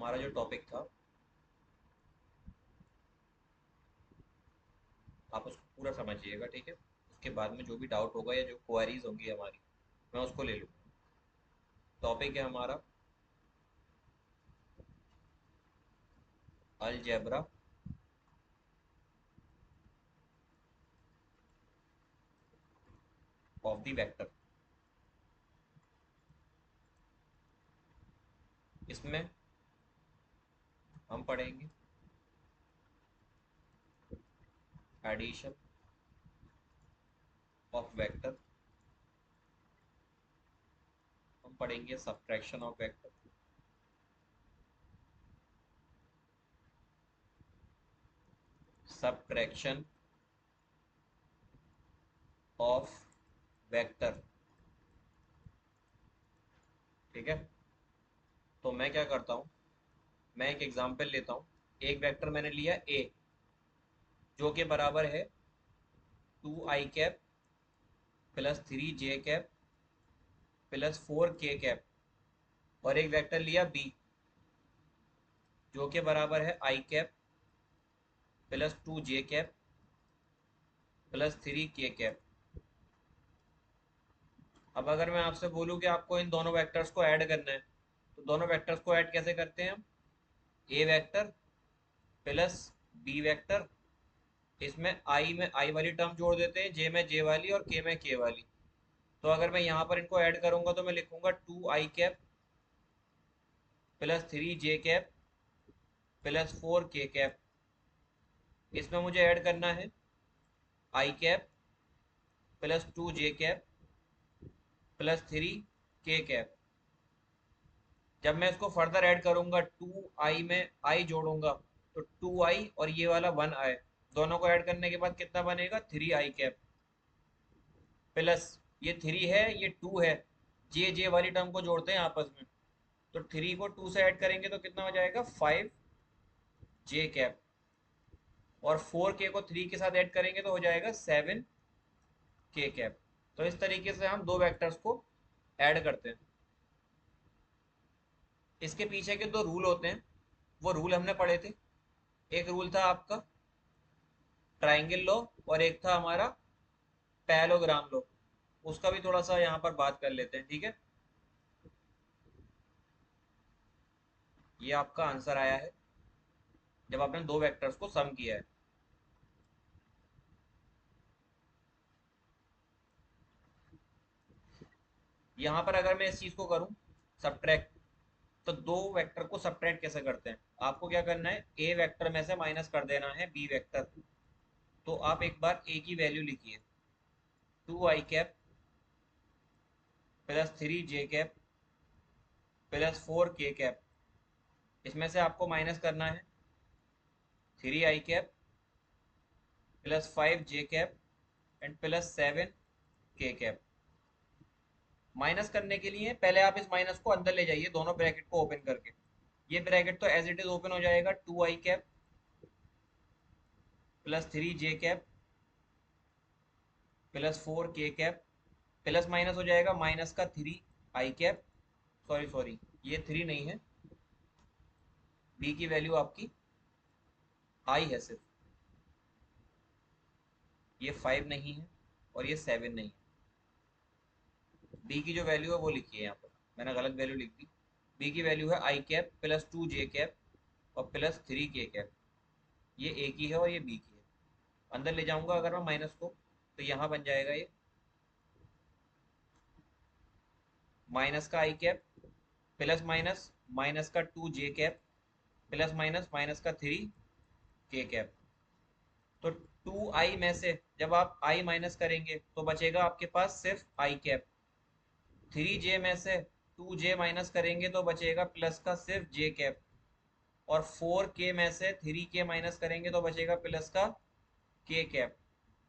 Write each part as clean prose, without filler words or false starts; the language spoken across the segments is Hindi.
हमारा जो टॉपिक था आप उसको पूरा समझिएगा, ठीक है। उसके बाद में जो भी डाउट होगा या जो क्वेरीज होंगी हमारी, मैं उसको ले लूँगा। टॉपिक है हमारा अलजेब्रा ऑफ द वेक्टर। इसमें हम पढ़ेंगे एडिशन ऑफ वेक्टर, हम पढ़ेंगे subtraction of vector, subtraction of vector, ठीक है। तो मैं क्या करता हूँ, मैं एक एग्जांपल लेता हूँ। एक वेक्टर मैंने लिया ए, जो कि बराबर है 2i cap plus 3j cap plus 4k cap, और एक वेक्टर लिया बी, जो कि बराबर है i cap plus 2j cap plus 3k cap. अब अगर मैं आपसे बोलूं कि आपको इन दोनों वेक्टर्स को ऐड करना है, तो दोनों वेक्टर्स को ऐड कैसे करते हैं हम? ए वेक्टर प्लस बी वेक्टर, इसमें आई में आई वाली टर्म जोड़ देते हैं, जे में जे वाली और के में के वाली। तो अगर मैं यहाँ पर इनको ऐड करूंगा तो मैं लिखूंगा 2i cap plus 3j cap plus 4k cap. इसमें मुझे ऐड करना है i cap plus 2j cap plus 3k cap. जब मैं इसको फर्दर ऐड करूंगा, 2i में i जोड़ूंगा तो 2i और ये वाला 1i, दोनों को ऐड करने के बाद कितना बनेगा? 3i कैप प्लस ये 3 है ये 2 है, जे जे वाली टर्म को जोड़ते हैं आपस में, तो 3 को 2 से ऐड करेंगे तो कितना हो जाएगा? 5j कैप, और 4k को 3 के साथ ऐड करेंगे तो हो जाएगा 7k कैप। तो इस तरीके से हम दो वेक्टर्स को ऐड करते हैं। इसके पीछे के दो रूल होते हैं, वो रूल हमने पढ़े थे। एक रूल था आपका ट्राइंगल लॉ, और एक था हमारा पैरेललोग्राम लॉ। उसका भी थोड़ा सा यहाँ पर बात कर लेते हैं, ठीक है। ये आपका आंसर आया है जब आपने दो वेक्टर्स को सम किया है। यहाँ पर अगर मैं इस चीज को करूँ सब्ट्रैक्ट, तो दो वेक्टर को सब्ट्रैक्ट कैसे करते हैं? आपको क्या करना है, ए वेक्टर में से माइनस कर देना है बी वेक्टर। तो आप एक बार ए की वैल्यू लिखिए, 2i cap plus 3j cap plus 4k cap. इसमें से आपको माइनस करना है 3i cap plus 5j cap and plus 7k cap. Minus करने के लिए पहले आप इस माइनस को अंदर ले जाइए, दोनों ब्रैकेट को ओपन करके। ये ब्रैकेट तो एज इट इज ओपन हो जाएगा, 2i cap plus 3j cap plus 4k cap, plus minus हो जाएगा माइनस का 3i कैप, सॉरी सॉरी ये 3 नहीं है, बी की वैल्यू आपकी आई है सिर्फ, ये 5 नहीं है और ये 7 नहीं है। बी की जो वैल्यू है वो लिखिए, यहाँ पर मैंने गलत वैल्यू लिख दी। बी की वैल्यू है i cap plus 2j cap और प्लस 3k कैप। ये ए की है और ये बी की है। अंदर ले जाऊंगा अगर मैं माइनस को, तो यहाँ बन जाएगा ये माइनस का i cap plus minus minus का 2j cap plus minus minus का 3k कैप। तो 2i में से जब आप i माइनस करेंगे तो बचेगा आपके पास सिर्फ i कैप। 3j में से 2j माइनस करेंगे तो बचेगा प्लस का सिर्फ j कैप। और 4k में से 3k माइनस करेंगे तो बचेगा प्लस का k कैप।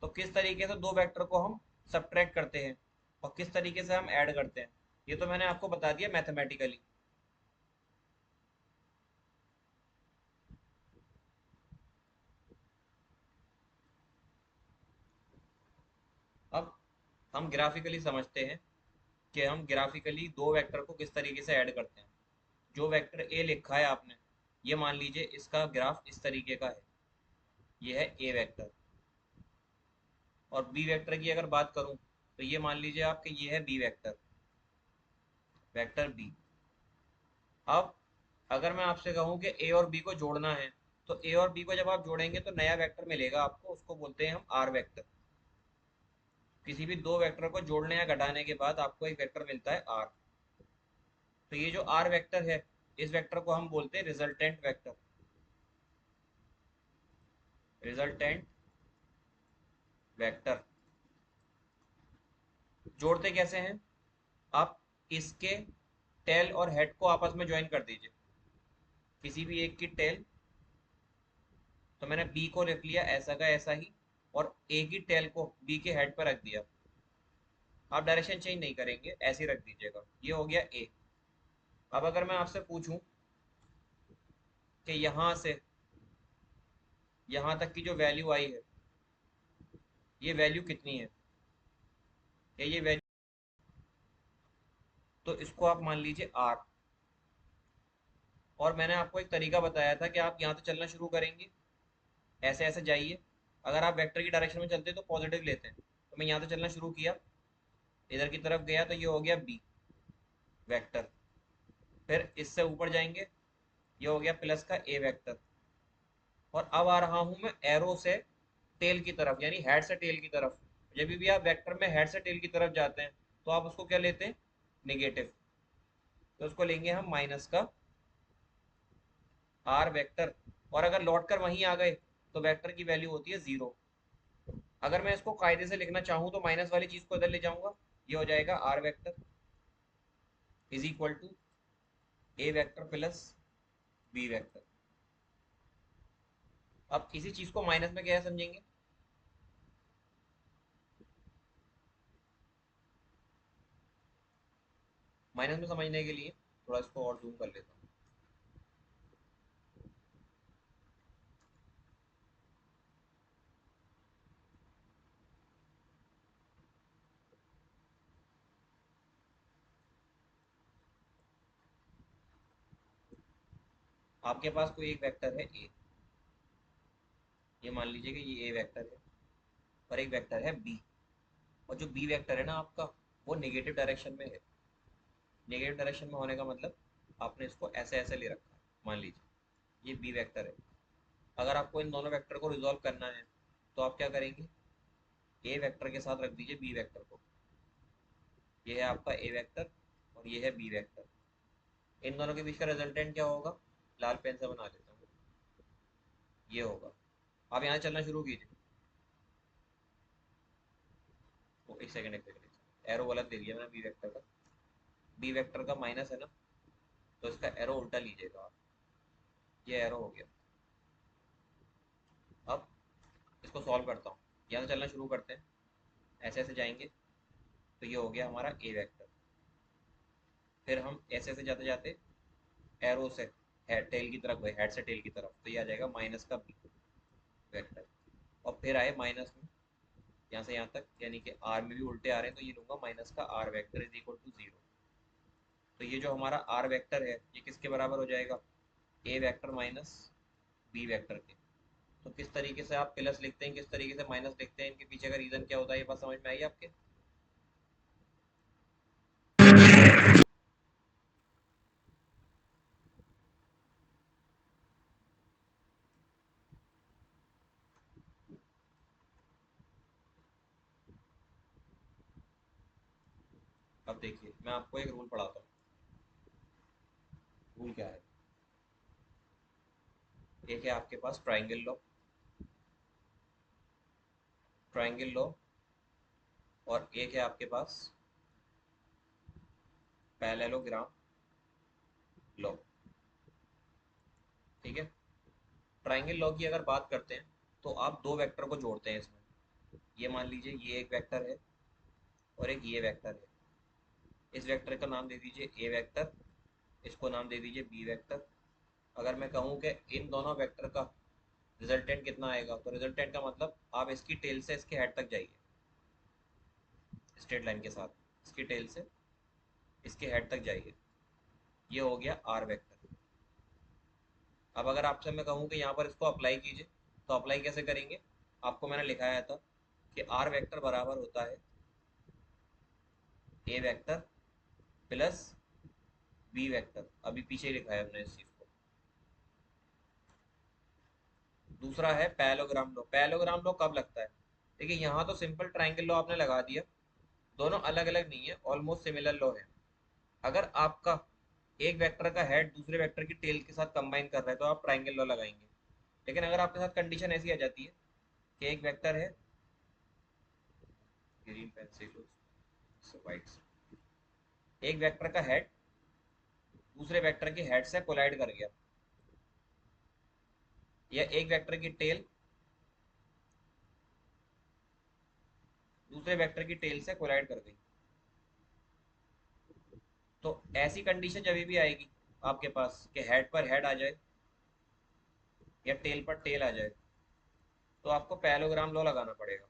तो किस तरीके से दो वेक्टर को हम सब्ट्रैक्ट करते हैं और किस तरीके से हम ऐड करते हैं, ये तो मैंने आपको बता दिया मैथमेटिकली। अब हम ग्राफिकली समझते हैं कि हम ग्राफिकली दो वेक्टर को किस तरीके से ऐड करते हैं। जो वेक्टर ए लिखा है आपने, ये मान लीजिए इसका ग्राफ इस तरीके का है, ये है ए वेक्टर। और बी वेक्टर की अगर बात करूं तो ये मान लीजिए आपके ये है बी वेक्टर, वेक्टर बी। अब अगर मैं आपसे कहूं कि ए और बी को जोड़ना है, तो ए और बी को जब आप जोड़ेंगे तो नया वेक्टर मिलेगा आपको, उसको बोलते हैं हम आर वेक्टर। किसी भी दो वेक्टर को जोड़ने या घटाने के बाद आपको एक वेक्टर मिलता है आर। तो ये जो आर वेक्टर है, इस वेक्टर को हम बोलते हैं रिजल्टेंट वेक्टर। Resultant vector. जोड़ते कैसे हैं? आप इसके टेल और हेड को आपस में ज्वाइन कर दीजिए, किसी भी एक की टेल। तो मैंने बी को रख लिया ऐसा का ऐसा ही, और ए की टेल को बी के हेड पर रख दिया। आप डायरेक्शन चेंज नहीं करेंगे, ऐसे ही रख दीजिएगा। ये हो गया ए। अब अगर मैं आपसे पूछूं कि यहां से यहां तक की जो वैल्यू आई है, ये वैल्यू कितनी है, या ये वैल्यू, तो इसको आप मान लीजिए आर। और मैंने आपको एक तरीका बताया था कि आप यहाँ से चलना शुरू करेंगे, ऐसे ऐसे जाइए। अगर आप वेक्टर की डायरेक्शन में चलते हैं तो पॉजिटिव लेते हैं। तो मैं यहाँ से चलना शुरू किया, इधर की तरफ गया, तो ये हो गया बी वेक्टर। फिर इससे ऊपर जाएंगे, ये हो गया प्लस का ए वेक्टर। और अब आ रहा हूं मैं एरो से टेल की तरफ, यानी हेड से टेल की तरफ। जब भी आप वेक्टर में हेड से टेल की तरफ जाते हैं तो आप उसको क्या लेते हैं? निगेटिव। तो उसको लेंगे हम माइनस का आर वेक्टर। और अगर लौट कर वहीं आ गए तो वेक्टर की वैल्यू होती है जीरो। अगर मैं इसको कायदे से लिखना चाहूँ तो माइनस वाली चीज को इधर ले जाऊंगा, ये हो जाएगा R vector is equal to A vector plus B vector. अब इसी चीज को माइनस में क्या समझेंगे? माइनस में समझने के लिए थोड़ा इसको और जूम कर लेता हूँ। आपके पास कोई एक वेक्टर है ए, ये मान लीजिए कि ये ए वेक्टर है, और एक वेक्टर है बी। और जो बी वेक्टर है ना आपका, वो नेगेटिव डायरेक्शन में है। नेगेटिव डायरेक्शन में होने का मतलब आपने इसको ऐसे ऐसे ले रखा है। मान लीजिए ये बी वेक्टर है। अगर आपको इन दोनों वेक्टर को रिजॉल्व करना है तो आप क्या करेंगे? ए वेक्टर के साथ रख दीजिए बी वेक्टर को। ये है आपका ए वेक्टर और ये है बी वेक्टर। इन दोनों के बीच का रिजल्टेंट क्या होगा? लाल पेन से बना लेता हूँ, ये होगा। आप यहाँ चलना शुरू कीजिए। तो एक सेकंड, एक सेकंड, एरो गलत दे दिया मैंने बी वेक्टर का। बी वेक्टर का माइनस है ना, तो इसका एरो उल्टा लीजिएगा आप। ये एरो हो गया। अब इसको सॉल्व करता हूँ, यहाँ से चलना शुरू करते हैं, ऐसे ऐसे जाएंगे। तो ये हो गया हमारा ए वेक्टर। फिर हम ऐसे ऐसे जाते जाते एरो से हेड टेल की तरफ गए, हेड से टेल की तरफ, तो ये आ जाएगा माइनस का बी वेक्टर। और फिर आए माइनस में, यहाँ से यहाँ तक, यानी कि आर में भी उल्टे आ रहे हैं, तो ये लूंगा माइनस का R vector is equal to zero. तो ये जो हमारा आर वेक्टर है, ये किसके बराबर हो जाएगा? ए वेक्टर माइनस बी वेक्टर के। तो किस तरीके से आप प्लस लिखते हैं, किस तरीके से माइनस लिखते हैं, इनके पीछे का रीजन क्या होता है, ये बात समझ में आई आपके? अब देखिए मैं आपको एक रूल पढ़ाता हूँ। रूल क्या है? एक है आपके पास ट्राइंगल लॉ, ट्राइंगल लॉ। और एक है आपके पास पैरेललोग्राम लॉ। ठीक है? ट्राइंगल लॉ की अगर बात करते हैं तो आप दो वेक्टर को जोड़ते हैं इसमें। ये मान लीजिए ये एक वेक्टर है और एक ये वेक्टर है। इस वेक्टर का नाम दे दीजिए ए वेक्टर, इसको नाम दे दीजिए बी वेक्टर। अगर मैं कहूँ कि इन दोनों वेक्टर का रिजल्टेंट कितना आएगा, तो रिजल्टेंट का मतलब आप इसकी टेल से इसके हेड तक जाइए, स्ट्रेट लाइन के साथ इसकी टेल से इसके हेड तक जाइए। ये हो गया आर वेक्टर। अब अगर आपसे मैं कहूँ कि यहाँ पर इसको अप्लाई कीजिए, तो अप्लाई कैसे करेंगे? आपको मैंने लिखाया था कि आर वेक्टर बराबर होता है A vector plus B vector. अभी पीछे ही लिखा है हमने इस चीज को। दूसरा है पैरेललोग्राम लॉ। पैरेललोग्राम लॉ कब लगता है? देखिए यहाँ तो सिंपल ट्राइंगल लॉ आपने लगा दिया, दोनों अलग अलग नहीं है, ऑलमोस्ट सिमिलर लॉ है। अगर आपका एक वेक्टर का हेड दूसरे वेक्टर की टेल के साथ कंबाइन कर रहा है तो आप ट्राइंगल लॉ लगाएंगे। लेकिन अगर आपके साथ कंडीशन ऐसी आ जाती है कि एक वेक्टर है, ग्रीन पेंसिल वाइट, एक वेक्टर का हेड दूसरे वेक्टर के हेड से कोलाइड कर गया, या एक वेक्टर की टेल दूसरे वेक्टर की टेल से कोलाइड कर गई, तो ऐसी कंडीशन जब भी आएगी आपके पास कि हेड पर हेड आ जाए या टेल पर टेल आ जाए, तो आपको पैरेललोग्राम लॉ लगाना पड़ेगा।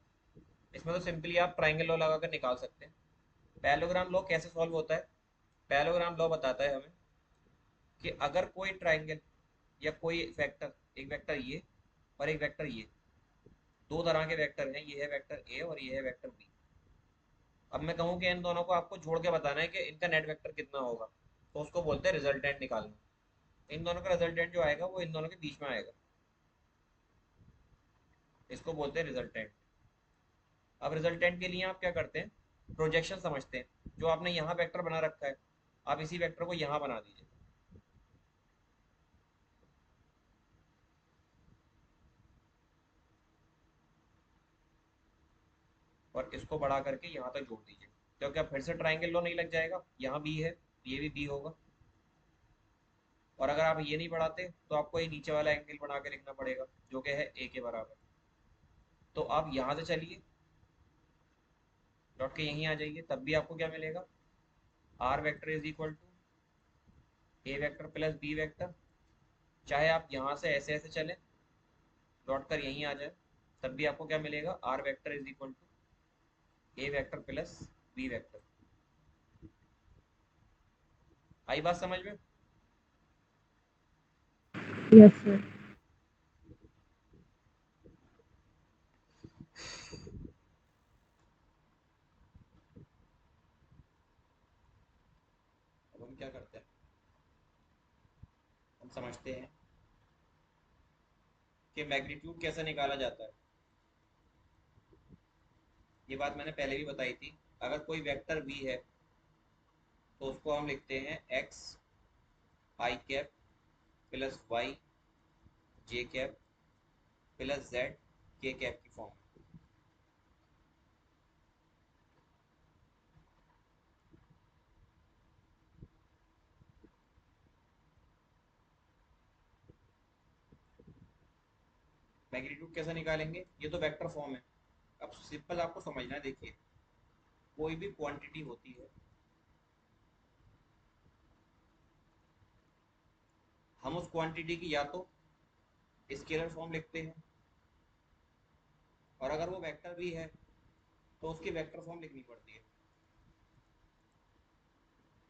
इसमें तो सिंपली आप ट्राइंगल लॉ लगा कर निकाल सकते हैं। पैरेललोग्राम लॉ कैसे सॉल्व होता है? पैरेललोग्राम लॉ बताता है हमें कि अगर कोई ट्राइंगल या कोई वेक्टर, एक वेक्टर ये और एक वेक्टर ये, दो तरह के वेक्टर हैं, ये है वेक्टर ए और ये है वेक्टर बी। अब मैं कहूँ कि इन दोनों को आपको जोड़ के बताना है कि इनका नेट वेक्टर कितना होगा, तो उसको बोलते हैं रिजल्टेंट निकालना। इन दोनों का रिजल्टेंट जो आएगा वो इन दोनों के बीच में आएगा, इसको बोलते हैं रिजल्टेंट। अब रिजल्टेंट के लिए आप क्या करते हैं? प्रोजेक्शन समझते हैं। जो आपने यहाँ वेक्टर बना रखा है, आप इसी वेक्टर को यहाँ बना दीजिए, और इसको बढ़ा करके यहाँ तक जोड़ दीजिए, क्योंकि अब फिर से ट्राइंगल लो नहीं लग जाएगा। यहाँ बी है, ये भी बी होगा। और अगर आप ये नहीं बढ़ाते तो आपको ये नीचे वाला एंगल बना के लिखना पड़ेगा, जो कि है ए के बराबर। तो आप यहाँ से चलिए, डॉट के यहीं आ जाइए, तब भी आपको क्या मिलेगा? R vector is equal to A vector plus B vector. चाहे आप यहाँ से ऐसे ऐसे चलें, डॉट कर यहीं आ जाए, तब भी आपको क्या मिलेगा? R vector is equal to A vector plus B vector. आई बात समझ में? Yes sir. अब हम क्या करते हैं, हम समझते हैं कि मैग्नीट्यूड कैसे निकाला जाता है। ये बात मैंने पहले भी बताई थी। अगर कोई वेक्टर v है तो उसको हम लिखते हैं x I cap plus Y J cap plus Z K cap की फॉर्म में। मैग्नीट्यूड कैसे निकालेंगे? ये तो वेक्टर फॉर्म है। अब सिंपल आपको समझना है, देखिए कोई भी क्वांटिटी होती है, हम उस क्वांटिटी की या तो स्केलर फॉर्म लिखते हैं, और अगर वो वेक्टर भी है तो उसकी वेक्टर फॉर्म लिखनी पड़ती है।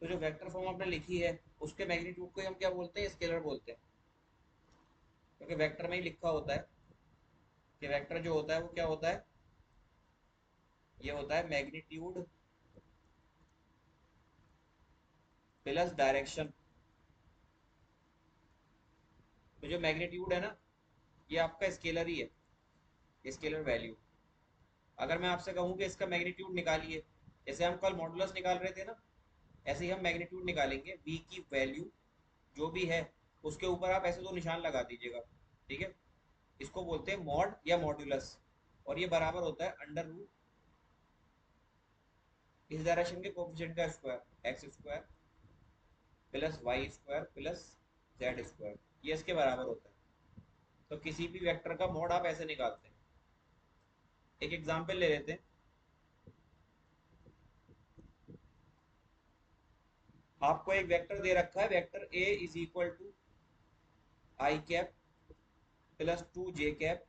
तो जो वेक्टर फॉर्म आपने लिखी है उसके मैग्नीट्यूड को हम क्या बोलते हैं? स्केलर बोलते हैं, क्योंकि वेक्टर में ही लिखा होता है कि वेक्टर जो होता है वो क्या होता है? ये होता है मैग्नीट्यूड प्लस डायरेक्शन। तो जो मैग्नीट्यूड है ना, ये आपका स्केलर ही है, स्केलर वैल्यू। अगर मैं आपसे कहूँ कि इसका मैग्नीट्यूड निकालिए, जैसे हम कल मॉडुलस निकाल रहे थे ना, ऐसे ही हम मैग्नीट्यूड निकालेंगे। v की वैल्यू जो भी है उसके ऊपर आप ऐसे दो निशान लगा दीजिएगा, ठीक है? इसको बोलते हैं मॉड या मॉड्यूलस, और ये बराबर होता है अंडर रूट इस डायरेक्शन के कोफिशिएंट का square, X square plus Y square plus Z square, ये इसके बराबर होता है। तो किसी भी वेक्टर का मॉड आप ऐसे निकालते हैं। एक एग्जांपल ले लेते हैं। आपको एक वेक्टर दे रखा है, vector A is equal to I cap plus two J cap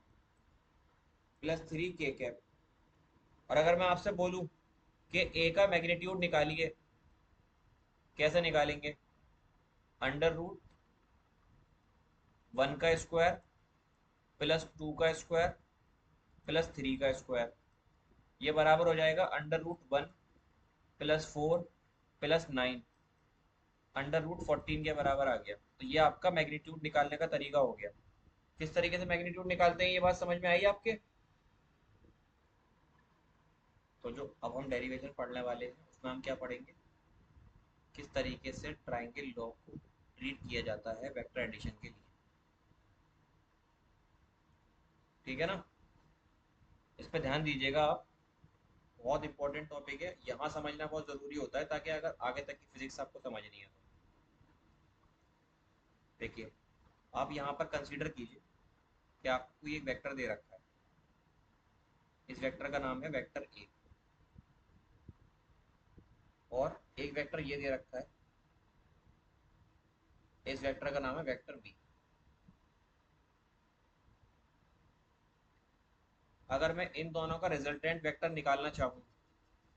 plus three K cap. और अगर मैं आपसे बोलूं कि ए का मैग्नीट्यूड निकालिए, कैसे निकालेंगे? अंडर रूट 1 का स्क्वायर प्लस 2 का स्क्वायर प्लस 3 का स्क्वायर, ये बराबर हो जाएगा √1 प्लस 4 प्लस 9, √14 के बराबर आ गया। तो ये आपका मैग्नीट्यूड निकालने का तरीका हो गया। किस तरीके से मैग्नीट्यूड निकालते हैं ये बात समझ में आई आपके? तो जो अब हम डेरिवेशन पढ़ने वाले हैं उसमें हम क्या पढ़ेंगे, किस तरीके से ट्राइंगल लॉ को ट्रीट किया जाता है वेक्टर एडिशन के लिए। ठीक है ना, इस पर ध्यान दीजिएगा आप, बहुत इंपॉर्टेंट टॉपिक है, यहाँ समझना बहुत ज़रूरी होता है ताकि अगर आगे तक की फिजिक्स आपको समझनी है तो। देखिए, आप यहाँ पर कंसीडर कीजिए कि आपको एक वेक्टर दे रखा है, इस वेक्टर का नाम है वेक्टर ए, और एक वेक्टर ये दे रखा है, इस वेक्टर का नाम है वेक्टर बी। अगर मैं इन दोनों का रिजल्टेंट वेक्टर निकालना चाहूँ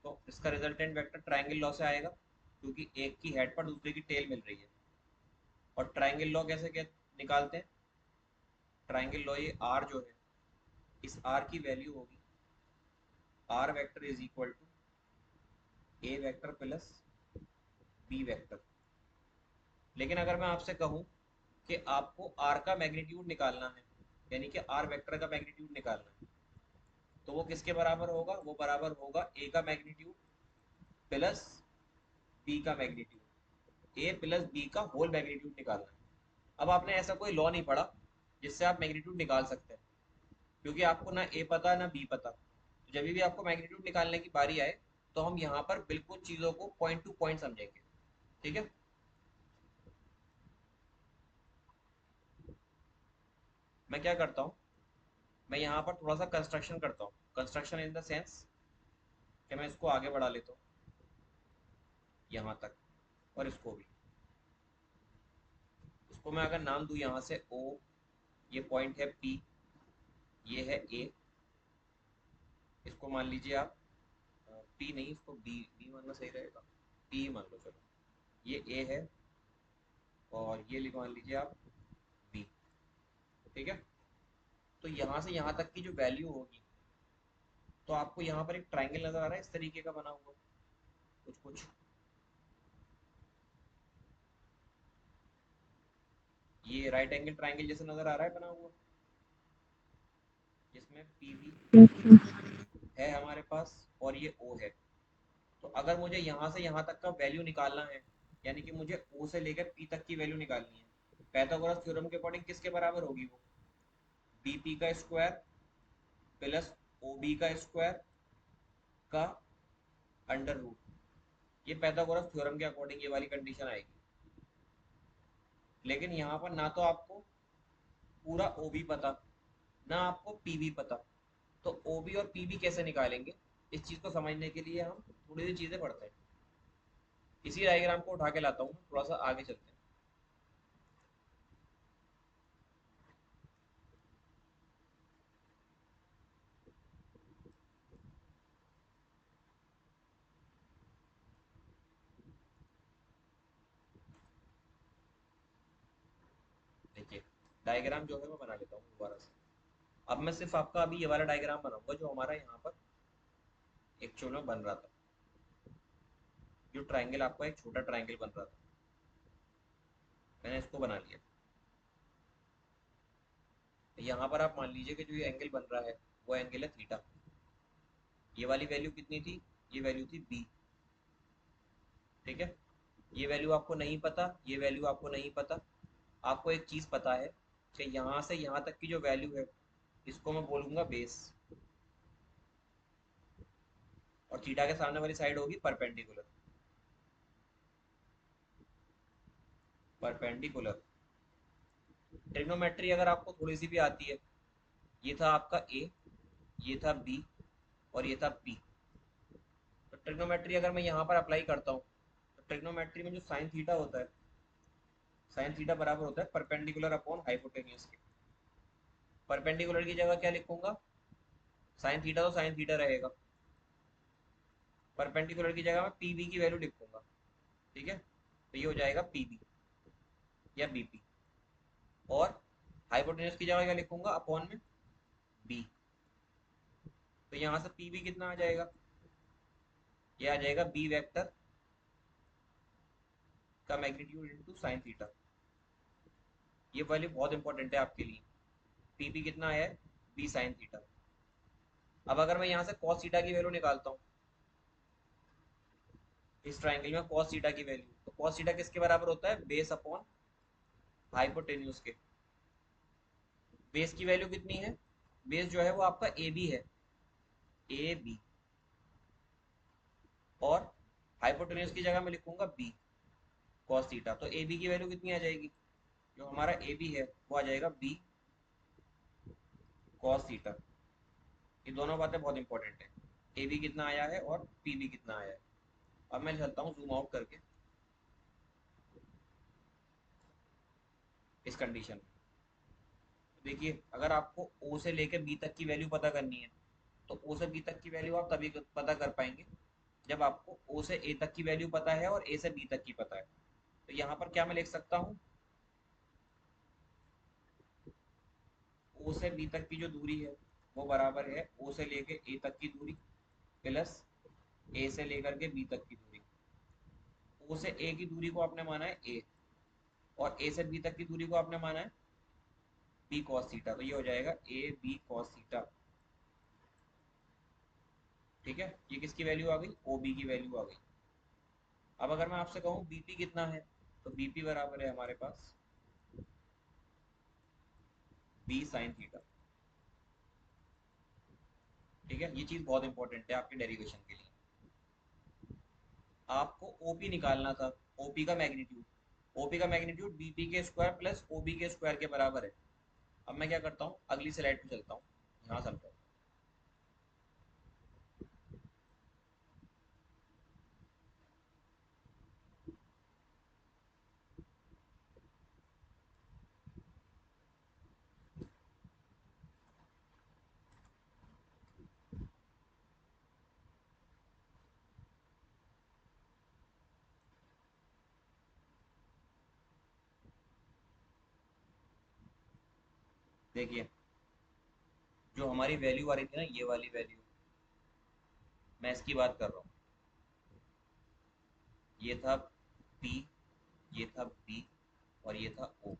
तो इसका रिजल्टेंट वेक्टर ट्राइंगल लॉ से आएगा, क्योंकि एक की हेड पर दूसरे की टेल मिल रही है। और ट्राइंगल लॉ कैसे निकालते हैं? ट्राइंगल लॉ, ये आर जो है, इस आर की वैल्यू होगी R vector is equal to A vector plus B vector. लेकिन अगर मैं आपसे कहूँ कि आपको आर का मैग्नीट्यूड निकालना है, यानी कि आर वेक्टर का मैग्नीट्यूड निकालना है, तो वो किसके बराबर होगा? वो बराबर होगा ए का मैग्नीट्यूड प्लस बी का मैग्नीट्यूड, ए प्लस बी का होल मैग्नीट्यूड निकालना है। अब आपने ऐसा कोई लॉ नहीं पढ़ा जिससे आप मैग्नीट्यूड निकाल सकते हैं, क्योंकि आपको ना ए पता ना बी पता। तो जब भी आपको मैग्नीट्यूड निकालने की बारी आए तो हम यहाँ पर बिल्कुल चीज़ों को पॉइंट टू पॉइंट समझेंगे। ठीक है, मैं क्या करता हूँ, मैं यहाँ पर थोड़ा सा कंस्ट्रक्शन करता हूँ, कंस्ट्रक्शन इन द सेंस कि मैं इसको आगे बढ़ा लेता हूँ यहाँ तक, और इसको भी, इसको मैं अगर नाम दूँ यहाँ से ओ, ये पॉइंट है पी, ये है ए, इसको मान लीजिए आप पी नहीं, इसको बी बी मानना सही रहेगा, पी मान लो चलो, ये ए है, और ये मान लीजिए आप बी। ठीक है, तो यहाँ से यहाँ तक की जो वैल्यू होगी, तो आपको यहाँ पर एक ट्राइंगल नजर आ रहा है इस तरीके का बना हुआ, कुछ कुछ ये राइट एंगल ट्राइंगल जैसे नजर आ रहा है बना हुआ, जिसमें पी भी है हमारे पास और ये ओ है। तो अगर मुझे यहाँ से यहाँ तक का वैल्यू निकालना है, यानी कि मुझे ओ से लेकर पी तक की वैल्यू निकालनी है, पाइथागोरस थ्योरम के अकॉर्डिंग किसके बराबर होगी वो? बी पी का स्क्वायर प्लस ओ बी का स्क्वायर का अंडर रूट, ये पाइथागोरस थ्योरम के अकॉर्डिंग ये वाली कंडीशन आएगी। लेकिन यहाँ पर ना तो आपको पूरा ओ बी पता, ना आपको पी बी पता, तो ओ बी और पी बी कैसे निकालेंगे? इस चीज़ को समझने के लिए हम थोड़ी सी चीज़ें पढ़ते हैं। इसी डायग्राम को उठा के लाता हूँ, थोड़ा सा आगे चलते हैं। देखिए, डायग्राम जो है मैं बना लेता हूँ दोबारा से। अब मैं सिर्फ आपका अभी ये वाला डायग्राम बनाऊंगा जो हमारा यहाँ पर एक्चुअल में बन रहा था, जो ट्राइंगल आपका एक छोटा ट्राइंगल बन रहा था, मैंने इसको बना लिया। यहाँ पर आप मान लीजिए कि जो ये एंगल बन रहा है वो एंगल है थीटा। ये वाली वैल्यू कितनी थी? ये वैल्यू थी बी। ठीक है, ये वैल्यू आपको नहीं पता, ये वैल्यू आपको नहीं पता। आपको एक चीज़ पता है कि यहाँ से यहाँ तक की जो वैल्यू है इसको मैं बोलूँगा बेस, और थीटा के सामने वाली साइड होगी परपेंडिकुलर। परपेंडिकुलर ट्रिग्नोमेट्री अगर आपको थोड़ी सी भी आती है, ये था आपका ए, ये था बी, और ये था पी। तो ट्रिग्नोमेट्री अगर मैं यहाँ पर अप्लाई करता हूँ, तो ट्रिग्नोमेट्री में जो साइन थीटा होता है, साइन थीटा बराबर होता है परपेंडिकुलर अपॉन हाइपोटेन्यूज के। परपेंडिकुलर की जगह क्या लिखूंगा? साइन थीटा तो साइन थीटा रहेगा, परपेंडिकुलर की जगह मैं पी बी की वैल्यू लिखूंगा। ठीक है, तो ये हो जाएगा पी बी या बी पी। और हाइपोटेन्यूज की जगह क्या लिखूंगा, अपॉन में बी। तो यहाँ से पी भी कितना आ जाएगा, ये आ जाएगा बी वेक्टर का मैग्नीट्यूड इंटू साइन थीटा। ये वैल्यू बहुत इंपॉर्टेंट है आपके लिए। पी भी कितना आया है, बी साइन थीटा। अब अगर मैं यहाँ से कॉस थीटा की वैल्यू निकालता हूँ, इस ट्राइंगल में कॉस थीटा की वैल्यू, तो कॉस थीटा किसके बराबर होता है, बेस अपॉन हाइपोटेन्यूज के। बेस की वैल्यू कितनी है, बेस जो है वो आपका ए बी है, ए बी। और हाइपोटेन्यूज की जगह मैं लिखूंगा बी कॉस थीटा। तो ए बी की वैल्यू कितनी आ जाएगी, जो हमारा ए बी है वो आ जाएगा बी कॉस थीटा। ये दोनों बातें बहुत इंपॉर्टेंट है, ए बी कितना आया है और पी बी कितना आया है। अब मैं चलता हूँ जूम आउट करके इस कंडीशन में। देखिए अगर आपको ओ से लेकर बी तक की वैल्यू पता करनी है, तो ओ से बी तक की वैल्यू आप तभी पता कर पाएंगे जब आपको ओ से ए तक की वैल्यू पता है और ए से बी तक की पता है। तो यहाँ पर क्या मैं लिख सकता हूँ, ओ से बी तक की जो दूरी है वो बराबर है ओ से लेकर ए तक की दूरी प्लस ए से लेकर के बी तक की दूरी। ओ से ए की दूरी को आपने माना है ए, और ए से बी तक की दूरी को आपने माना है बी कॉस थीटा। तो ये हो जाएगा ए बी कॉस थीटा। ठीक है, ये किसकी वैल्यू आ गई, ओ बी की वैल्यू आ गई। अब अगर मैं आपसे कहूँ बीपी कितना है, तो बीपी बराबर है हमारे पास बी साइन थीटा। ठीक है, ये चीज बहुत इंपॉर्टेंट है आपके डेरिवेशन के लिए। आपको ओपी निकालना था, ओपी का मैग्नीट्यूड। ओपी का मैग्नीट्यूड बीपी के स्क्वायर प्लस ओबी के स्क्वायर के बराबर है। अब मैं क्या करता हूँ, अगली स्लाइड पे चलता हूँ, यहाँ चलता हूँ। देखिए जो हमारी वैल्यू आ रही थी ना, ये वाली वैल्यू, मैं इसकी बात कर रहा हूँ। ये था P, ये था B, और ये था O।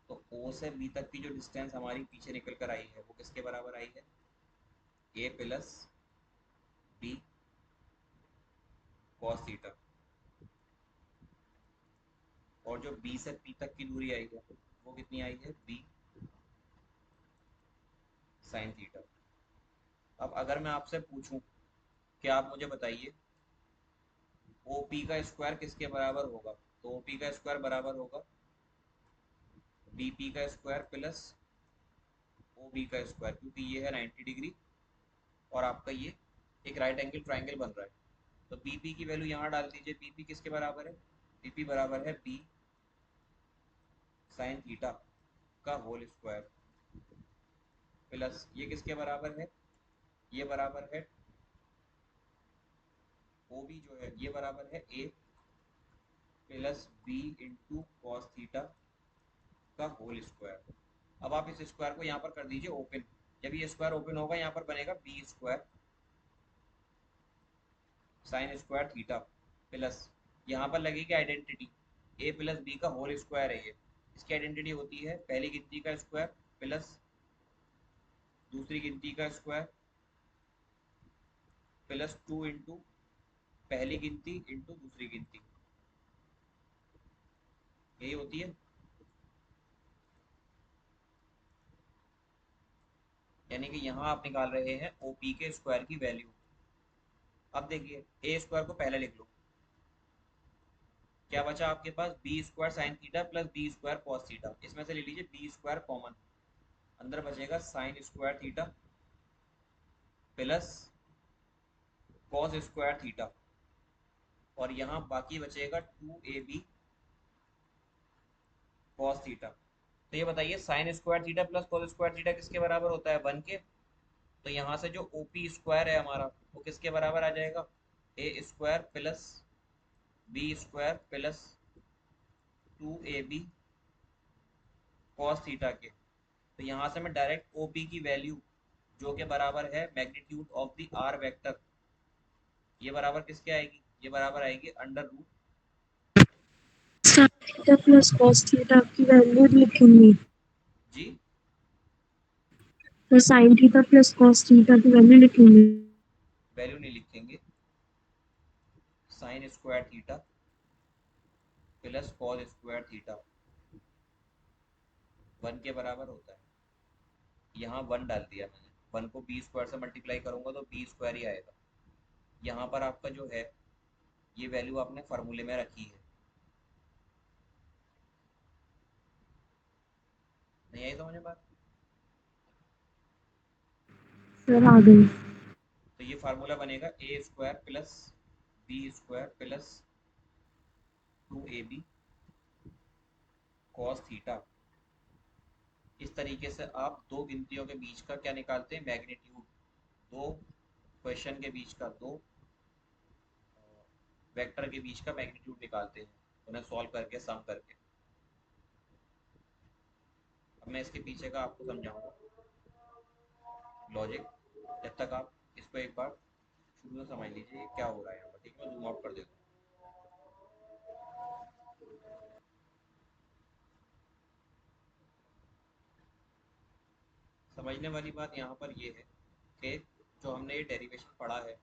तो O से B तक की जो डिस्टेंस हमारी पीछे निकल कर आई है वो किसके बराबर आई है, A plus B cos theta. और जो B से P तक की दूरी आई है वो कितनी आई है, B साइन थीटा। अब अगर मैं आपसे पूछूं कि आप मुझे बताइए OP का स्क्वायर किसके बराबर होगा, तो OP का स्क्वायर बराबर होगा BP का स्क्वायर प्लस OB का स्क्वायर, क्योंकि ये है 90 डिग्री और आपका ये एक राइट एंगल ट्राइंगल बन रहा है। तो बीपी की वैल्यू यहाँ डाल दीजिए, बीपी किसके बराबर है, बीपी बराबर है बी साइन थीटा का होल स्क्वायर प्लस ये किसके बराबर है, ये बराबर है ओबी जो है ये बराबर है A plus B into cos theta का होल स्क्वायर। अब आप इस स्क्वायर को यहाँ पर कर दीजिए ओपन। जब ये स्क्वायर ओपन होगा यहाँ पर बनेगा B square sine square theta plus यहाँ पर लगेगी आइडेंटिटी, ए प्लस बी का होल स्क्वायर है ये। इसकी आइडेंटिटी होती है पहली गिनती का स्क्वायर प्लस दूसरी गिनती का स्क्वायर प्लस 2 इंटू पहली गिनती इंटू दूसरी गिनती, यही होती है। यानी कि यहाँ आप निकाल रहे हैं ओपी के स्क्वायर की वैल्यू। अब देखिए ए स्क्वायर को पहले लिख लो, क्या बचा आपके पास, B square sine theta plus B square cos theta. इसमें से ले लीजिए बी स्क्वायर कॉमन, अंदर बचेगा sine square theta plus cos square theta, और यहाँ बाकी बचेगा 2ab कॉस थीटा। तो ये बताइए sign square theta plus cos square theta किसके बराबर होता है, 1 के। तो यहाँ से जो ओपी स्क्वायर है हमारा वो किसके बराबर आ जाएगा, A square plus B square plus 2ab cos theta के। तो यहाँ से मैं डायरेक्ट ओ पी की वैल्यू जो कि बराबर है magnitude of the R vector, ये बराबर किसके आएगी, ये बराबर आएगी under root. Sine theta plus cos theta की वैल्यू लिखेंगे, जी तो sine theta plus cos theta की वैल्यू लिखेंगे। वैल्यू नहीं लिखेंगे, sine square theta plus cos square theta 1 के बराबर होता है। यहाँ 1 डाल दिया मैंने, 1 को बी स्क्वायर से मल्टीप्लाई करूंगा तो बी स्क्वायर ही आएगा। यहाँ पर आपका जो है ये वैल्यू आपने फार्मूले में रखी है। नहीं आई समझ में बात? सर आ गई। तो ये फार्मूला बनेगा A square plus B square plus 2ab cos theta. इस तरीके से आप दो गिनतियों के बीच का क्या निकालते हैं, मैग्नीट्यूड। दो क्वेश्चन के बीच का, दो वेक्टर के बीच का मैग्नीट्यूड निकालते हैं उन्हें सॉल्व करके, सम करके। अब मैं इसके पीछे का आपको समझाऊंगा लॉजिक, जब तक आप इसको एक बार शुरू से समझ लीजिए ये क्या हो रहा है यहाँ पर। ठीक है, मैं जूम आउट कर देता हूँ। समझने वाली बात यहाँ पर ये है कि जो हमने ये डेरिवेशन पढ़ा है,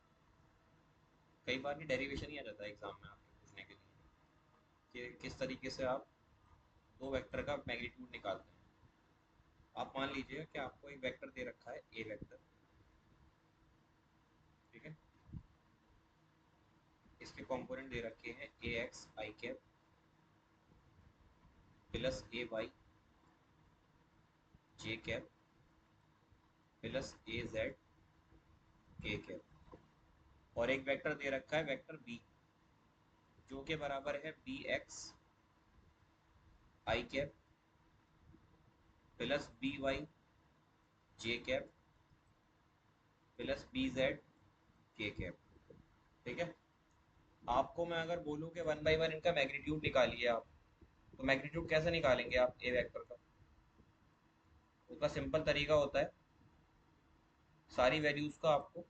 कई बार ये डेरिवेशन ही आ जाता है एग्जाम में आपके पूछने के लिए कि किस तरीके से आप दो वेक्टर का मैग्नीट्यूड निकालते हैं। आप मान लीजिए कि आपको एक वेक्टर दे रखा है, ए वेक्टर, ठीक है। इसके कंपोनेंट दे रखे हैं ए x I cap plus A Y J cap plus A Z K cap, और एक वेक्टर दे रखा है वेक्टर बी जो के बराबर है B X I cap plus B Y J cap plus B Z K cap. ठीक है, आपको मैं अगर बोलूँ कि 1 बाई 1 इनका मैग्नीट्यूड निकालिए आप, तो मैग्नीट्यूड कैसे निकालेंगे आप ए वेक्टर का? उसका सिंपल तरीका होता है, सारी वैल्यूज का आपको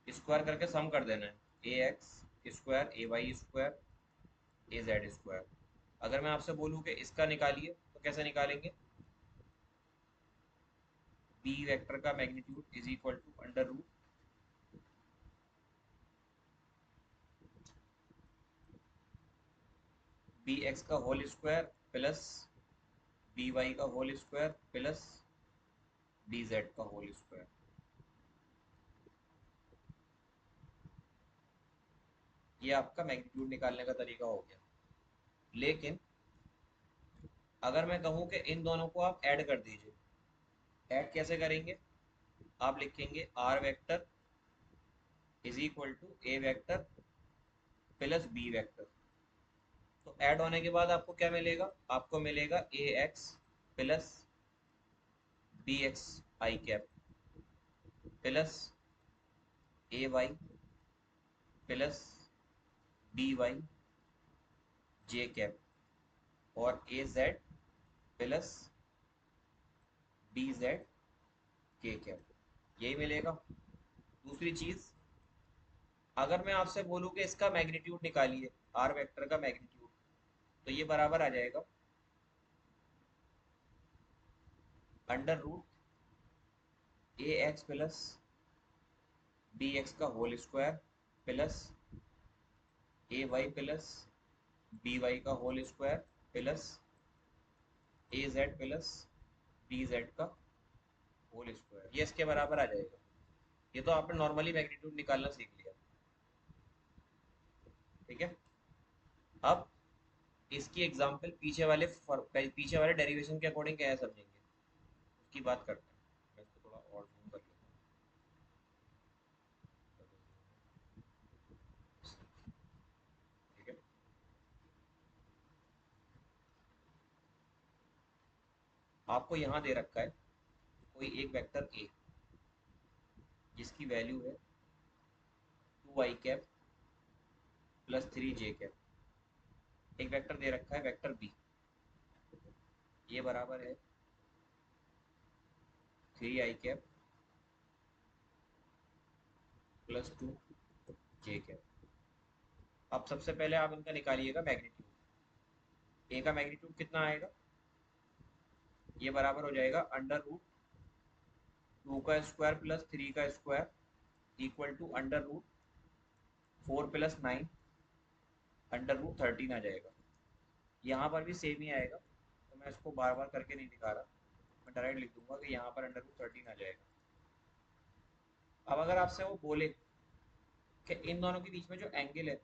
स्क्वायर करके सम कर देना है। ए एक्स स्क्वायर ए वाई स्क्वायर ए जेड स्क्वायर। अगर मैं आपसे बोलूँ कि इसका निकालिए तो कैसे निकालेंगे? बी वेक्टर का magnitude is equal to under root B X का whole square plus B Y का whole square plus B Z का होल स्क्वायर। ये आपका मैग्नीट्यूड निकालने का तरीका हो गया। लेकिन अगर मैं कहूँ कि इन दोनों को आप ऐड कर दीजिए, ऐड कैसे करेंगे? आप लिखेंगे R vector is equal to A vector plus B vector. तो ऐड होने के बाद आपको क्या मिलेगा? आपको मिलेगा A X plus B X I cap plus A Y plus B Y J cap और A Z plus B Z K cap, यही मिलेगा। दूसरी चीज, अगर मैं आपसे बोलूँ कि इसका मैग्नीट्यूड निकालिए, आर वेक्टर का मैग्नीट्यूड, तो ये बराबर आ जाएगा अंडर रूट ए एक्स प्लस बी एक्स का whole square plus A Y plus B Y का whole square plus A Z plus B Z का होल स्क्वायर, ये इसके बराबर आ जाएगा। ये तो आपने नॉर्मली मैग्नीट्यूड निकालना सीख लिया। ठीक है, अब इसकी एग्जांपल पीछे वाले डेरिवेशन के अकॉर्डिंग क्या है समझेंगे, उसकी बात करते हैं। मैं इसको थोड़ा और जूम कर लेता हूँ। ठीक है, आपको यहाँ दे रखा है कोई एक वेक्टर ए जिसकी वैल्यू है 2 i cap plus 3 j cap. एक वेक्टर दे रखा है वेक्टर बी, ये बराबर है 3i cap plus 2j cap. अब सबसे पहले आप इनका निकालिएगा मैग्नीट्यूड। ए का मैग्नीट्यूड कितना आएगा, ये बराबर हो जाएगा अंडर रूट 2 का स्क्वायर प्लस 3 का square equal to under root 4 + 9 under root 13 आ जाएगा। यहाँ पर भी सेम ही आएगा, तो मैं इसको बार बार करके नहीं दिखा रहा, मैं डायरेक्ट लिख दूंगा कि यहाँ पर अंडर रूट 13 आ जाएगा। अब अगर आपसे वो बोले कि इन दोनों के बीच में जो एंगल है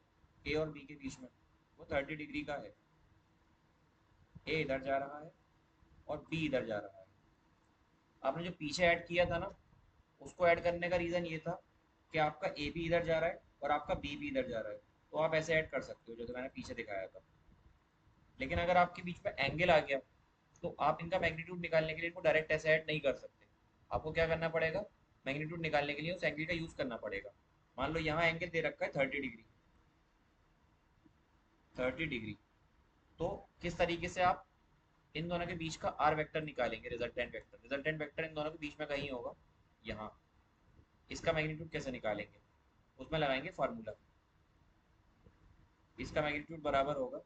ए और बी के बीच में वो 30 डिग्री का है, ए इधर जा रहा है और बी इधर जा रहा है। आपने जो पीछे ऐड किया था ना, उसको ऐड करने का रीज़न ये था कि आपका ए भी इधर जा रहा है और आपका बी भी इधर जा रहा है, तो आप ऐसे ऐड कर सकते हो जो मैंने पीछे दिखाया था। लेकिन अगर आपके बीच में एंगल आ गया तो आप इनका मैग्नीट्यूड निकालने के लिए इनको डायरेक्ट ऐसे ऐड नहीं कर सकते। आपको क्या करना पड़ेगा, मैग्नीट्यूड निकालने के लिए उस एंगल का यूज़ करना पड़ेगा। मान लो यहाँ एंगल दे रखा है 30 डिग्री, 30 डिग्री। तो किस तरीके से आप इन दोनों के बीच का आर वेक्टर निकालेंगे, रिजल्टेंट वेक्टर इन दोनों के बीच में कहीं होगा यहाँ। इसका मैग्नीट्यूड कैसे निकालेंगे, उसमें लगाएंगे फार्मूला। इसका मैग्नीट्यूड बराबर होगा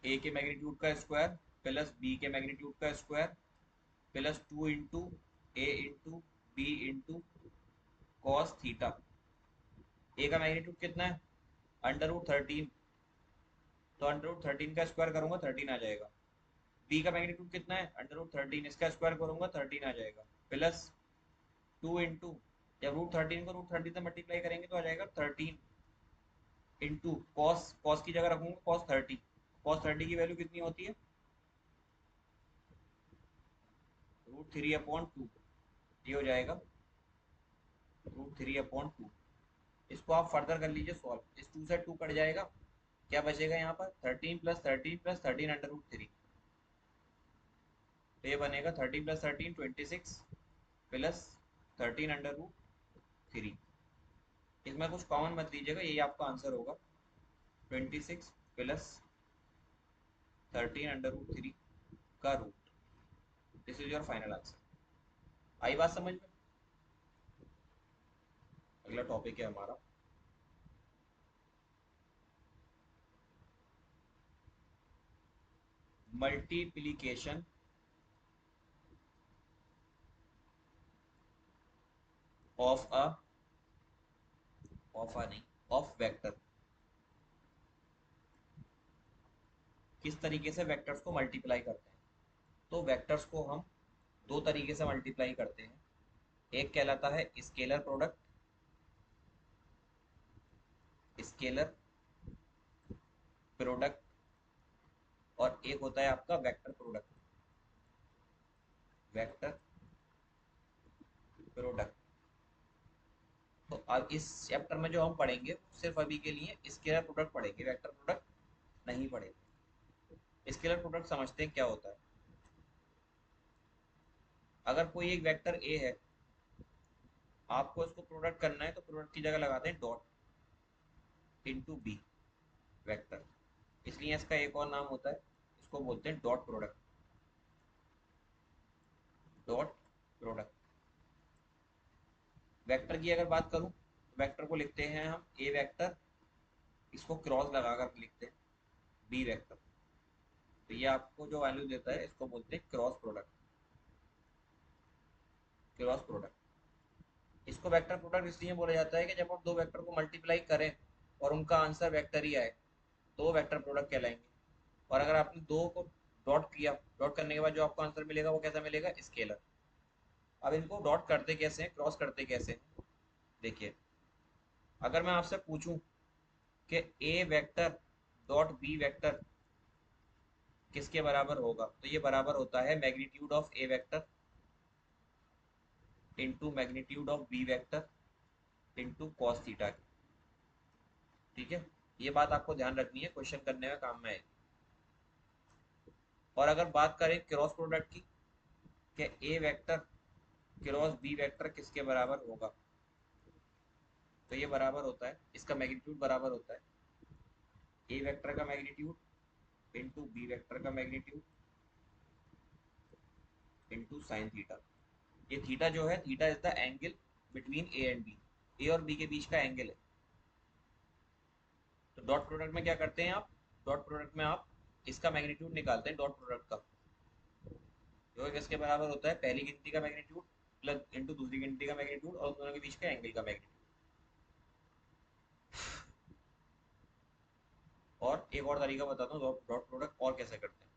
ए के मैग्नीट्यूड का स्क्वायर प्लस बी के मैग्नीट्यूड का square plus 2 × a × b cos theta. A का मैग्नीट्यूड कितना है, अंडर रूट 13, तो अंडर रूट 13 का स्क्वायर करूंगा 13 आ जाएगा। बी का मैग्नीट्यूड कितना है, अंडर रूट 13, इसका स्क्वायर करूंगा 13 आ जाएगा। प्लस 2 जब रूट 13 को रूट 13 से मल्टीप्लाई करेंगे तो आ जाएगा 13 इंटू कॉस, कॉस की जगह रखूंगा cos 30। cos 30 की वैल्यू कितनी होती है, √3/2। ये हो जाएगा √3/2। इसको आप फर्दर कर लीजिए सॉल्व, इस 2 से 2 कट जाएगा, क्या बचेगा यहाँ पर 13 + 13 + 13 अंडर रूट 3। तो ये बनेगा 13 + 13 26 प्लस 13 अंडर रूट 3। इसमें कुछ कॉमन मत लीजिएगा, यही आपका आंसर होगा 26 प्लस 13 अंडर रूट 3 का root. This is your final answer. आई बात समझ में। अगला टॉपिक है हमारा मल्टीप्लीकेशन ऑफ अ नहीं ऑफ वेक्टर। किस तरीके से वेक्टर्स को मल्टीप्लाई करते हैं, तो वेक्टर्स को हम दो तरीके से मल्टीप्लाई करते हैं। एक कहलाता है स्केलर प्रोडक्ट, स्केलर प्रोडक्ट, और एक होता है आपका वेक्टर प्रोडक्ट, वेक्टर प्रोडक्ट। तो अब इस चैप्टर में जो हम पढ़ेंगे सिर्फ अभी के लिए स्केलर प्रोडक्ट पढ़ेंगे, वेक्टर प्रोडक्ट नहीं पढ़ेंगे। स्केलर प्रोडक्ट समझते हैं क्या होता है। अगर कोई एक वेक्टर ए है, आपको इसको प्रोडक्ट करना है, तो प्रोडक्ट की जगह लगाते हैं डॉट इंटू बी वेक्टर, इसलिए इसका एक और नाम होता है, इसको बोलते हैं dot product, dot product. Vector की अगर बात करूं तो वेक्टर को लिखते हैं हम ए वेक्टर, इसको क्रॉस लगाकर लिखते हैं बी वेक्टर। तो ये आपको जो वैल्यू देता है इसको बोलते हैं क्रॉस प्रोडक्ट, क्रॉस प्रोडक्ट। इसको वेक्टर प्रोडक्ट इसलिए बोला जाता है कि जब आप दो वेक्टर को मल्टीप्लाई करें और उनका आंसर वेक्टर ही आए तो वेक्टर प्रोडक्ट कहलाएंगे। और अगर आपने दो को डॉट किया, डॉट करने के बाद जो आपको आंसर मिलेगा वो कैसा मिलेगा, स्केलर। अब इनको डॉट करते कैसे हैं, क्रॉस करते कैसे हैं, देखिए। अगर मैं आपसे पूछूं कि A vector dot B vector किसके बराबर होगा, तो ये बराबर होता है magnitude of A vector into magnitude of B vector into cos theta की। ठीक है, ये बात आपको ध्यान रखनी है, क्वेश्चन करने में काम में आएगी। और अगर बात करें क्रॉस प्रोडक्ट की कि A vector cross B vector किसके बराबर होगा, तो ये बराबर होता है, इसका मैग्नीट्यूड बराबर होता है ए वेक्टर का मैग्नीट्यूड बी वेक्टर का मैग्नीट्यूड इंटू साइन थीटा। ये थीटा जो है, theta is the angle between A and B, A और बी के बीच का एंगल है। तो डॉट प्रोडक्ट में क्या करते हैं आप, डॉट प्रोडक्ट में आप इसका मैग्नीट्यूड निकालते हैं डॉट प्रोडक्ट का, जो किसके बराबर होता है, पहली गिनती का मैग्नीट्यूड प्लस इंटू दूसरी गिनती का मैग्नीट्यूड और उन दोनों के बीच का एंगल का मैग्नीट्यूड। और एक और तरीका बताता हूँ डॉट प्रोडक्ट और कैसे करते हैं।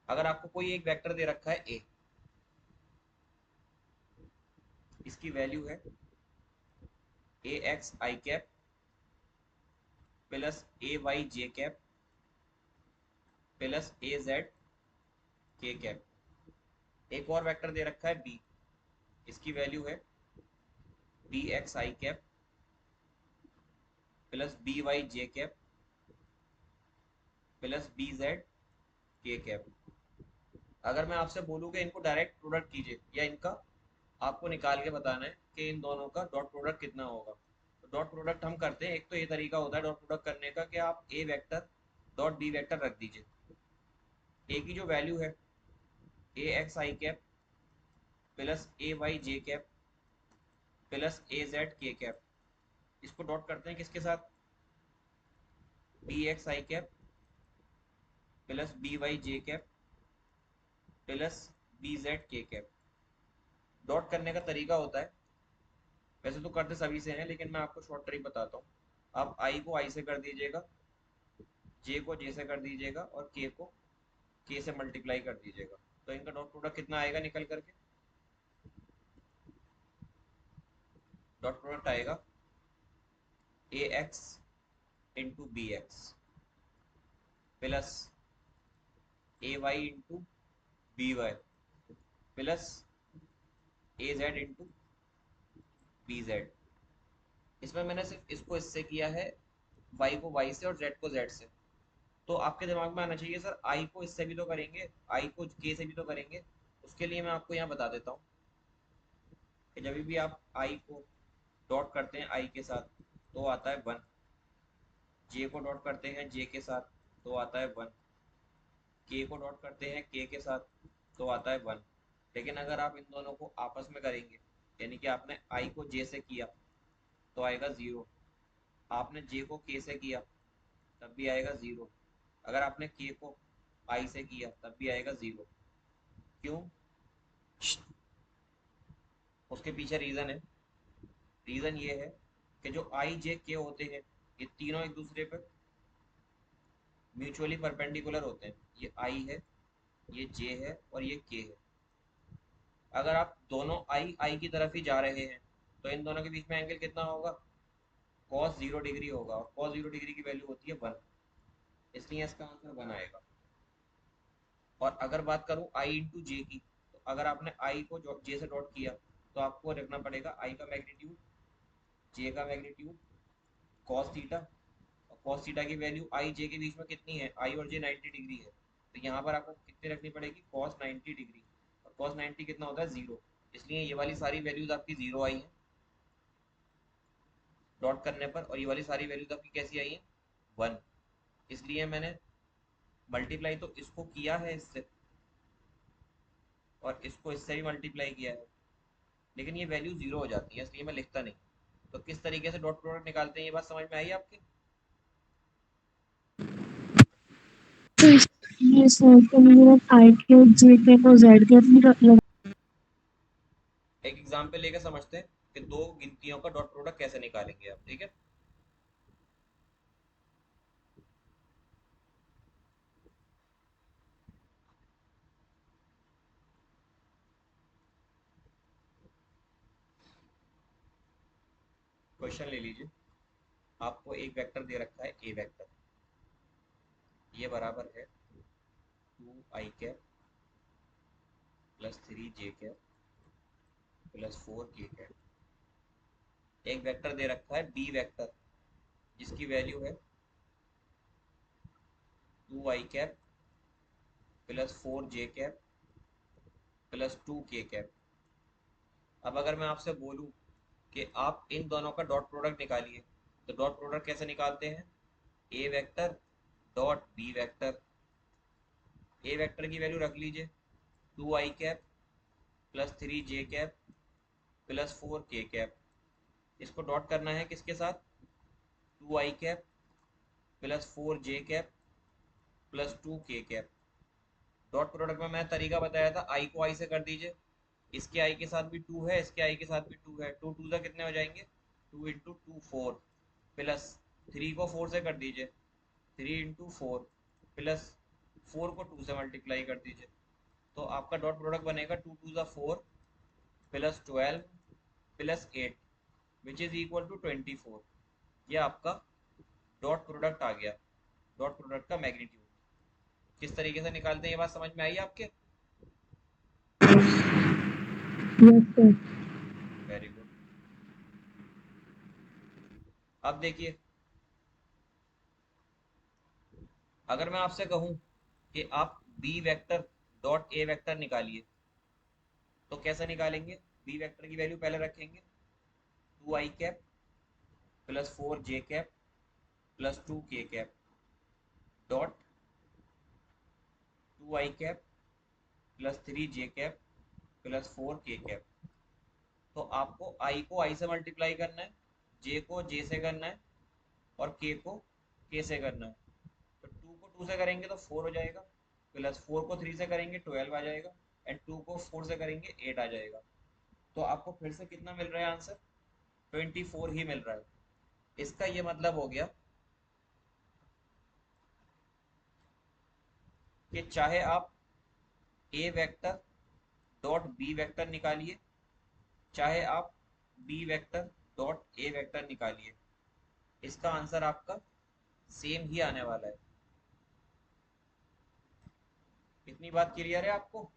अगर आपको कोई एक वेक्टर दे रखा है ए, इसकी वैल्यू है ए x I cap plus A Y J cap plus A Z K cap. एक और वेक्टर दे रखा है बी, इसकी वैल्यू है B X I cap plus B Y J cap plus B Z K cap. अगर मैं आपसे बोलूँ कि इनको डायरेक्ट प्रोडक्ट कीजिए या इनका आपको निकाल के बताना है कि इन दोनों का डॉट प्रोडक्ट कितना होगा, तो डॉट प्रोडक्ट हम करते हैं, एक तो ये तरीका होता है डॉट प्रोडक्ट करने का कि आप A vector dot B vector रख दीजिए। ए की जो वैल्यू है ए x I cap plus A Y J cap plus A Z K cap, इसको डॉट करते हैं किसके साथ, B X I cap plus B Y J cap plus B Z K cap. Dot करने का तरीका होता है, वैसे तो करते सभी से हैं लेकिन मैं आपको शॉर्ट ट्रिक बताता हूँ। आप आई को आई से कर दीजिएगा, जे को जे से कर दीजिएगा और के को के से मल्टीप्लाई कर दीजिएगा, तो इनका डॉट प्रोडक्ट कितना आएगा निकल करके, डॉट प्रोडक्ट आएगा A X into B X plus A Y into B Y plus A Z into B Z. इसमें मैंने सिर्फ इसको इससे किया है, वाई को वाई से और जेड को जेड से। तो आपके दिमाग में आना चाहिए सर आई को इससे भी तो करेंगे, आई को के से भी तो करेंगे। उसके लिए मैं आपको यहाँ बता देता हूँ कि जब भी आप आई को डॉट करते हैं आई के साथ तो आता है 1, जे को डॉट करते हैं जे के साथ तो आता है 1, के को डॉट करते हैं के साथ तो आता है 1। लेकिन अगर आप इन दोनों को आपस में करेंगे, यानी कि आपने आई को जे से किया तो आएगा 0, आपने जे को के से किया तब भी आएगा 0, अगर आपने के को आई से किया तब भी आएगा 0। क्यों, उसके पीछे रीज़न है। रीज़न ये है कि जो आई जे के होते हैं ये तीनों एक दूसरे पर म्यूचुअली परपेंडिकुलर होते हैं। ये आई है, ये जे है और ये के है। अगर आप दोनों आई आई की तरफ ही जा रहे हैं तो इन दोनों के बीच में एंगल कितना होगा, cos 0 डिग्री होगा, और cos 0 डिग्री की वैल्यू होती है 1, इसलिए इसका आंसर 1 आएगा। और अगर बात करूं आई इंटू जे की, तो अगर आपने आई को जे से डॉट किया तो आपको रखना पड़ेगा आई का मैग्नीट्यूड, जे का मैग्नीट्यूड, cos थीटा, और cos थीटा की वैल्यू आई जे के बीच में कितनी है, आई और जे 90 डिग्री है, तो यहाँ पर आपको कितनी रखनी पड़ेगी, cos 90 डिग्री, और cos 90 कितना होता है 0, इसलिए ये वाली सारी वैल्यूज आपकी 0 आई हैं डॉट करने पर, और ये वाली सारी वैल्यूज आपकी कैसी आई हैं 1। इसलिए मैंने मल्टीप्लाई तो इसको किया है इससे और इसको इससे भी मल्टीप्लाई किया है, लेकिन ये वैल्यू 0 हो जाती है इसलिए मैं लिखता नहीं। तो किस तरीके से डॉट प्रोडक्ट निकालते हैं, ये बात समझ में आई आपकी। तो ये सर को मेरा आई के जे के और जेड के अपनी एक एग्जाम्पल लेके समझते हैं कि दो गिनतियों का डॉट प्रोडक्ट कैसे निकालेंगे आप, ठीक है। क्वेश्चन ले लीजिए, आपको एक वेक्टर दे रखा है ए वेक्टर, ये बराबर है 2 i cap plus 3 j cap plus 4 k cap. एक वेक्टर दे रखा है बी वेक्टर जिसकी वैल्यू है 2 i cap plus 4 j cap plus 2 k cap. अब अगर मैं आपसे बोलूं कि आप इन दोनों का डॉट प्रोडक्ट निकालिए। तो डॉट प्रोडक्ट कैसे निकालते हैं? ए वेक्टर डॉट बी वेक्टर। ए वेक्टर की वैल्यू रख लीजिए 2i cap plus 3j cap plus 4k cap. इसको डॉट करना है किसके साथ? 2i cap plus 4j cap plus 2k cap. Dot product में मैं तरीका बताया था, आई को आई से कर दीजिए। इसके आई के साथ भी 2 है, इसके आई के साथ भी 2 है, 2 2 कितने हो जाएंगे? 2 × 2 4 प्लस 3 को 4 से कर दीजिए, 3 × 4 प्लस 4 को 2 से मल्टीप्लाई कर दीजिए। तो आपका डॉट प्रोडक्ट बनेगा 2 2 ज़ा 4 plus 12 plus 8 which is equal to 24। ये आपका डॉट प्रोडक्ट आ गया, डॉट प्रोडक्ट का मैग्नीट्यूड। किस तरीके से निकालते हैं ये बात समझ में आई आपके? Yes sir. Very good. अब देखिए, अगर मैं आपसे कहूं कि आप B vector dot A vector निकालिए, तो कैसे निकालेंगे? बी वेक्टर की वैल्यू पहले रखेंगे 2i cap plus 4j cap plus 2k cap dot 2i cap plus 3j cap plus 4k cap. तो आपको i को i से मल्टीप्लाई करना है, j को j से करना है और k को k से करना है। तो 2 को 2 से करेंगे तो 4 हो जाएगा, प्लस 4 को 3 से करेंगे 12 आ जाएगा, एंड 2 को 4 से करेंगे 8 आ जाएगा। तो आपको फिर से कितना मिल रहा है आंसर? 24 ही मिल रहा है। इसका ये मतलब हो गया कि चाहे आप A vector dot B vector निकालिए, चाहे आप B vector dot A vector निकालिए, इसका आंसर आपका सेम ही आने वाला है। इतनी बात क्लियर है आपको?